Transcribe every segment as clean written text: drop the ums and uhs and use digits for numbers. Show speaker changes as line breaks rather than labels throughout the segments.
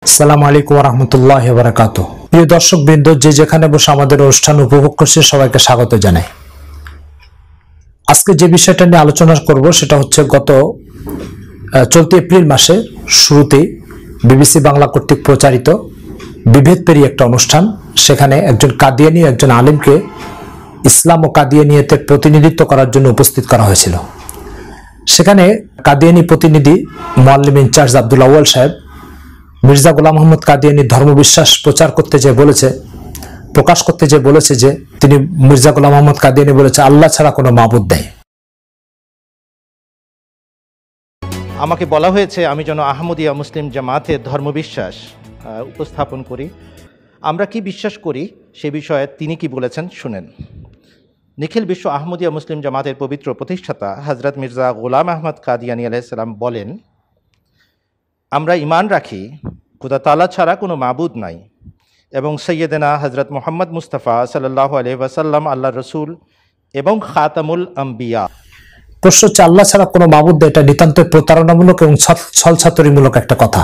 আসসালামু আলাইকুম ওয়া রাহমাতুল্লাহি ওয়া বারাকাতুহু। প্রিয় দর্শকবৃন্দ, যে যেখানে বসে আমাদের অনুষ্ঠান উপভোগ করছে সবাইকে স্বাগত জানাই। আজকে যে বিষয়টা নিয়ে আলোচনা করব সেটা হচ্ছে চলতি এপ্রিল মাসে শুরুতেই বিবিসি বাংলা কর্তৃক প্রচারিত বিভেদ পেরিয়ে একটা অনুষ্ঠান, সেখানে একজন কাদিয়ানী একজন আলেমকে ইসলাম ও কাদিয়ানিয়তের প্রতিনিধিত্ব করার জন্য উপস্থিত করা হয়েছিল। সেখানে কাদিয়ানী প্রতিনিধি মুআল্লিম ইনচার্জ আব্দুল আউয়াল সাহেব মির্জা গোলাম মোহাম্মদ কাদিয়ানীর ধর্মবিশ্বাস প্রকাশ করতে যে বলেছে যে তিনি মির্জা গোলাম মোহাম্মদ কাদিয়ানী বলেছে আল্লাহ ছাড়া কোনো মাবুদ নেই।
আমাকে বলা হয়েছে আমি যেন আহমদিয়া মুসলিম জামাতের ধর্মবিশ্বাস উপস্থাপন করি। আমরা কি বিশ্বাস করি সে বিষয়ে তিনি কি বলেছেন শুনেন। নিখিল বিশ্ব আহমদিয়া মুসলিম জামাতের পবিত্র প্রতিষ্ঠাতা হযরত মির্জা গোলাম আহমদ কাদিয়ানী আলাইহিস সালাম বলেন, আমরা ঈমান রাখি খোদা তাআলা ছাড়া কোনো মাবুদ নাই এবং সৈয়দনা হযরত মুহাম্মদ মুস্তাফা সাল্লাল্লাহু আলাইহি ওয়াসাল্লাম আল্লাহর রাসূল এবং খাতামুল আম্বিয়া।
প্রশ্ন হচ্ছে আল্লাহ ছাড়া কোনো মাবুদ নেই, এটা নিতান্ত প্রতারণামূলক এবং ছলছাতুরিমূলক একটা কথা।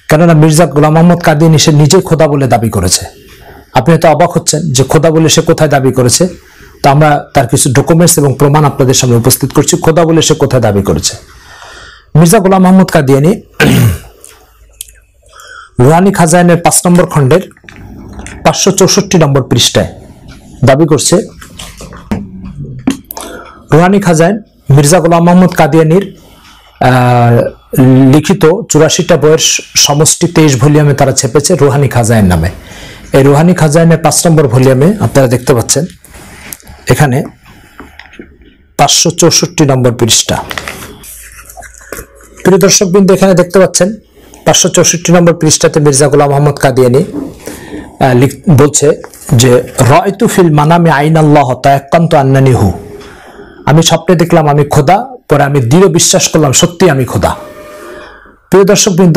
কেননা মির্জা গোলাম মোহাম্মদ কাদিয়ানী সে নিজেই খোদা বলে দাবি করেছে। আপনি হয়তো অবাক হচ্ছেন যে খোদা বলে সে কোথায় দাবি করেছে, তো আমরা তার কিছু ডকুমেন্টস এবং প্রমাণ আপনাদের সামনে উপস্থিত করছি। খোদা বলে সে কোথায় দাবি করেছে? মির্জা গোলাম মোহাম্মদ কাদিয়ানী রুহানি খাজাইনের 5 নম্বর খণ্ডের 564 নম্বর পৃষ্ঠায় দাবি করছে, রুহানি খাজাইন মির্জা গোলাম মোহাম্মদ কাদিয়ানীর লিখিত 84টা বইয়ের সমষ্টি 23 ভলিউমে তারা ছেপেছে রুহানি খাজাইন নামে। এই রুহানি খাজাইনের 5 নম্বর ভলিউমে আপনারা দেখতে পাচ্ছেন এখানে 564 নম্বর পৃষ্ঠা। প্রিয় দর্শকবৃন্দ, এখানে দেখতে পাচ্ছেন 564 নম্বর পৃষ্ঠাতে মির্জা গোলাম মোহাম্মদ কাদিয়ানী বলছে যে রায়তু ফিল মানামি আইনাল্লাহ তায়াক্কানতু আন্নানি হু, আমি স্বপ্নে দেখলাম আমি খোদা, পরে আমি দৃঢ় বিশ্বাস করলাম সত্যি আমি খোদা। প্রিয় দর্শকবৃন্দ,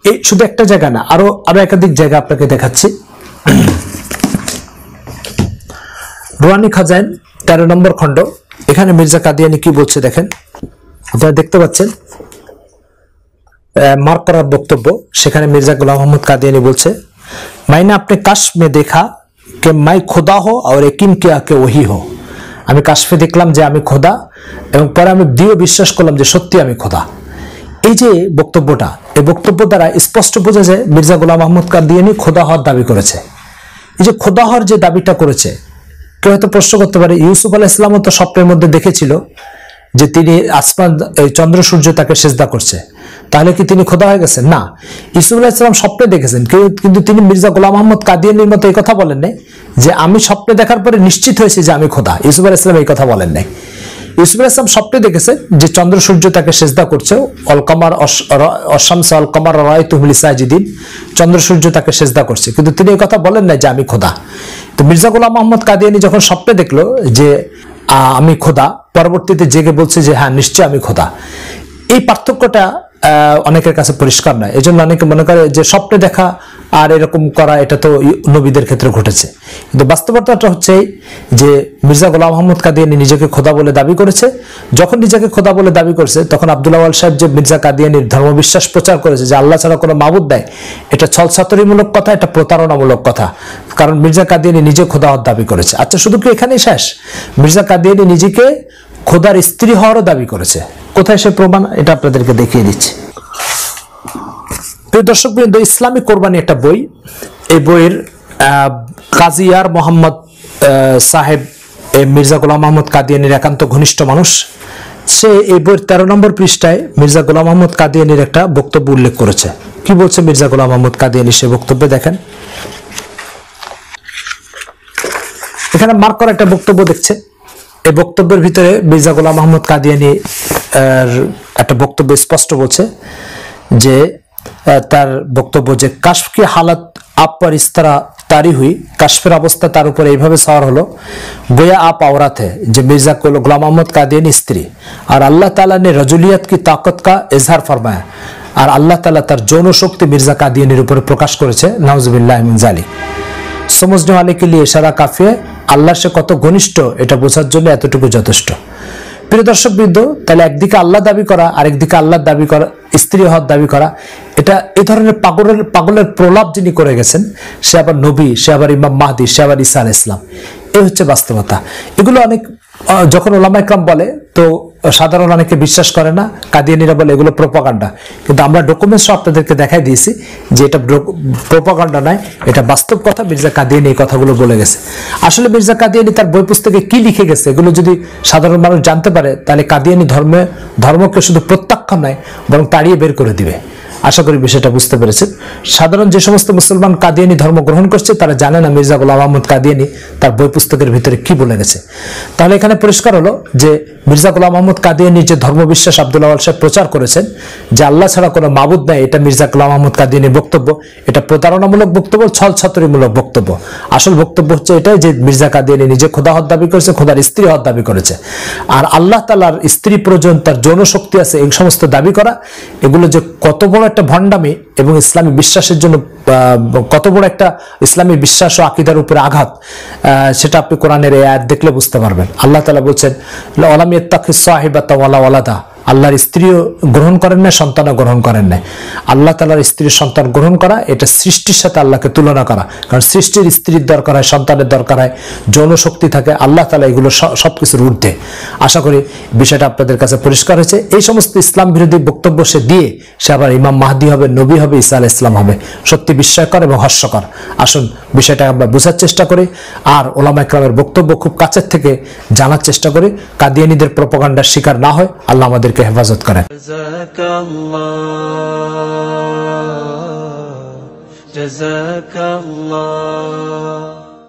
এই শুধু একটা জায়গা না, আরো একাধিক জায়গা আপনাকে দেখাচ্ছি। রুহানি খাজাইন 13 নম্বর খণ্ড, এখানে মির্জা কাদিয়ানী কি বলছে দেখেন, আপনারা দেখতে পাচ্ছেন মার্ক করার বক্তব্য। সেখানে মির্জা গোলাম মোহাম্মদ কাদিয়ানী বলছে, মাইনে আপনি কাশ মে দেখা কে মাই খোদা হো আর একিন কিয়া কে ওহি হো, আমি কাশফে দেখলাম যে আমি খোদা এবং পরে আমি দৃঢ় বিশ্বাস করলাম যে সত্যি আমি খোদা। এই যে বক্তব্যটা, এই বক্তব্য দ্বারা স্পষ্ট বোঝা যায় মির্জা গোলাম মোহাম্মদ কাদিয়ানী খোদা হওয়ার দাবি করেছে। এই যে খোদা হওয়ার যে দাবিটা করেছে, কেউ হয়তো প্রশ্ন করতে পারে ইউসুফ আলাইহিস সালামও তো স্বপ্নের মধ্যে দেখেছিল যে তিনি আসমান চন্দ্র সূর্য তাকে সেজদা করছে, তাহলে কি তিনি খোদা হয়ে গেছেন? না, ইউসুফ আলাইহিস সালাম স্বপ্নে দেখেছেন, কিন্তু তিনি মির্জা গোলাম মোহাম্মদ কাদিয়ানীর মতো এই কথা বলেন নাই যে আমি স্বপ্নে দেখার পরে নিশ্চিত হয়েছি যে আমি খোদা। ইউসুফ আলাইহিস সালাম এই কথা বলেন নাই। ইউসুফ আলাইহিস সালাম স্বপ্নে দেখেছে যে চন্দ্র সূর্য তাকে সেজদা করছে, অল কমার অশামস অল কমার রাআইতুহুম লিসাজিদিন, চন্দ্র সূর্য তাকে সেজদা করছে, কিন্তু তিনি এই কথা বলেন নাই যে আমি খোদা। তো মির্জা গোলাম মোহাম্মদ কাদিয়ানী যখন স্বপ্নে দেখলো যে আমি খোদা, পরবর্তীতে জেগে বলছে যে হ্যাঁ নিশ্চয় আমি খোদা। এই পার্থক্যটা অনেকের কাছে পরিষ্কার নয়, এজন্য অনেকে মনে করে যে স্বপ্নে দেখা আর এরকম করা এটা তো নবীদের ক্ষেত্রে ঘটেছে। কিন্তু বাস্তবতাটা হচ্ছে যে মির্জা গোলাম মোহাম্মদ কাদিয়ানী নিজেকে খোদা বলে দাবি করেছে। যখন নিজেকে খোদা বলে দাবি করেছে তখন আব্দুল আউয়াল সাহেব যে মির্জা কাদিয়ানীর ধর্মবিশ্বাস প্রচার করেছে যে আল্লাহ ছাড়া কোনো মাবুদ নাই, এটা ছলছাতুরিমূলক কথা, এটা প্রতারণামূলক কথা, কারণ মির্জা কাদিয়ানী নিজে খোদা হওয়ার দাবি করেছে। আচ্ছা, শুধু কি এখানেই শেষ? মির্জা কাদিয়ানী নিজেকে খোদার স্ত্রী হওয়ারও দাবি করেছে। কোথায় সে প্রমাণ, এটা আপনাদেরকে দেখিয়ে দিচ্ছি। প্রিয় দর্শকবৃন্দ, ইসলামী কোরবানি একটা বই, এই বইয়ের কাজিয়ার মোহাম্মদ সাহেব মির্জা গোলাম মোহাম্মদ কাদিয়ানীর একান্ত ঘনিষ্ঠ মানুষ। সে এই বইয়ের 13 নম্বর পৃষ্ঠায় মির্জা গোলাম মোহাম্মদ কাদিয়ানীর একটা বক্তব্য উল্লেখ করেছে। কি বলছে মির্জা গোলাম মোহাম্মদ কাদিয়ানী সে বক্তব্যে দেখেন, এখানে মার্ক করা একটা বক্তব্য দেখছে। এই বক্তব্যের ভিতরে মির্জা গোলাম মোহাম্মদ কাদিয়ানী একটা বক্তব্য স্পষ্ট বলছে যে তার বক্তব্য যে কাশফ কি হালাত আপ পর ইস तरह তারি হুই, কাশফের অবস্থা তার উপরে এইভাবে সওয়ার হলো, গোয়া আপ औरत है, যে মির্জা গোলাম মোহাম্মদ কাদিয়ানী স্ত্রী, আর আল্লাহ তাআলা ने रजूलियत की ताकत का इजहार फरमाया, আর আল্লাহ তাআলা তার যৌন শক্তি মির্জা কাদিয়ানীর উপরে প্রকাশ করেছে। নাউজুবিল্লাহি মিন যালিক। समझने वाले के लिए इशारा काफी है, আল্লাহ সে কত ঘনিষ্ঠ এটা বোঝার জন্য এতটুকু যথেষ্ট। প্রিয় দর্শকবৃন্দ, তাহলে একদিকে আল্লাহ দাবি করা আর একদিকে আল্লাহর দাবি করা, স্ত্রী হওয়ার দাবি করা, এটা এই ধরনের পাগলের প্রলাপ যিনি করে গেছেন, সে আবার নবী, সে আবার ইমাম মাহদি, সে আবার ঈসা আলাইহিস সালাম। এই হচ্ছে বাস্তবতা। এগুলো অনেক যখন ওলামা ইকরাম বলে তো সাধারণ অনেকে বিশ্বাস করে না, কাদিয়ানীরা বলে এগুলো প্রোপাগান্ডা। কিন্তু আমরা ডকুমেন্টস আপনাদেরকে দেখাই দিয়েছি যে এটা প্রোপাগান্ডা নয়, এটা বাস্তব কথা। মির্জা কাদিয়ানী এই কথাগুলো বলে গেছে। আসলে মির্জা কাদিয়ানী তার বই পুস্তকে কি লিখে গেছে এগুলো যদি সাধারণ মানুষ জানতে পারে, তাহলে কাদিয়ানী ধর্মকে শুধু প্রত্যাখ্যান নয়, বরং তাড়িয়ে বের করে দিবে। আশা করি বিষয়টা বুঝতে পেরেছেন। সাধারণ যে সমস্ত মুসলমান কাদিয়ানী ধর্ম গ্রহণ করছে তারা জানে না মির্জা গোলাম আহমদ কাদিয়ানী তার বই পুস্তকের ভিতরে কি বলে গেছে। তাহলে এখানে পরিষ্কার হলো যে মির্জা গোলাম আহমদ কাদিয়ানী যে ধর্মবিশ্বাস আব্দুল আওয়াল সাহেব প্রচার করেছেন যে আল্লাহ ছাড়া কোনো মাবুদ নাই, এটা মির্জা গোলাম আহমদ কাদিয়ানীর বক্তব্য। এটা প্রতারণামূলক বক্তব্য, ছলছাতুরিমূলক বক্তব্য। আসল বক্তব্য হচ্ছে এটাই যে মির্জা কাদিয়ানী নিজে খোদা হওয়ার দাবি করেছে, খোদার স্ত্রী হওয়ার দাবি করেছে। আর আল্লাহ তাআলার স্ত্রী প্রয়োজন, তার যৌন শক্তি আছে, এই সমস্ত দাবি করা, এগুলো যে কত বড় একটা ভণ্ডামি এবং ইসলামী বিশ্বাসের জন্য কত বড় একটা ইসলামী বিশ্বাস ও আকীদার উপরে আঘাত, সেটা আপনি কোরআনের এই আয়াত দেখলে বুঝতে পারবেন। আল্লাহ তাআলা বলছেন ওয়ালাম ইয়াত্তাখিজ সাহিবাতা ওয়ালা ওয়ালাদা, আল্লাহর স্ত্রীও গ্রহণ করেন না, সন্তানও গ্রহণ করেন না। আল্লাহ তাআলার স্ত্রীর সন্তান গ্রহণ করা এটা সৃষ্টির সাথে আল্লাহকে তুলনা করা। কারণ সৃষ্টির স্ত্রীর দরকার হয়, সন্তানের দরকার হয়, যৌন শক্তি থাকে। আল্লাহ তাআলা এগুলো সবকিছুর ঊর্ধ্বে। আশা করি বিষয়টা আপনাদের কাছে পরিষ্কার হয়েছে। এই সমস্ত ইসলাম বিরোধী বক্তব্য সে আবার ইমাম মাহদি হবে, নবী হবে, ঈসা আলাইহিস সালাম হবে। সত্যি বিস্ময়কর এবং হাস্যকর। আসুন বিষয়টা আমরা বোঝার চেষ্টা করি আর ওলামা ইকরামের বক্তব্য খুব কাছের থেকে জানার চেষ্টা করি, কাদিয়ানীদের প্রোপাগান্ডার শিকার না হয়। আল্লাহ আমাদেরকে হেফাজত করেন।
জাযাকাল্লাহ।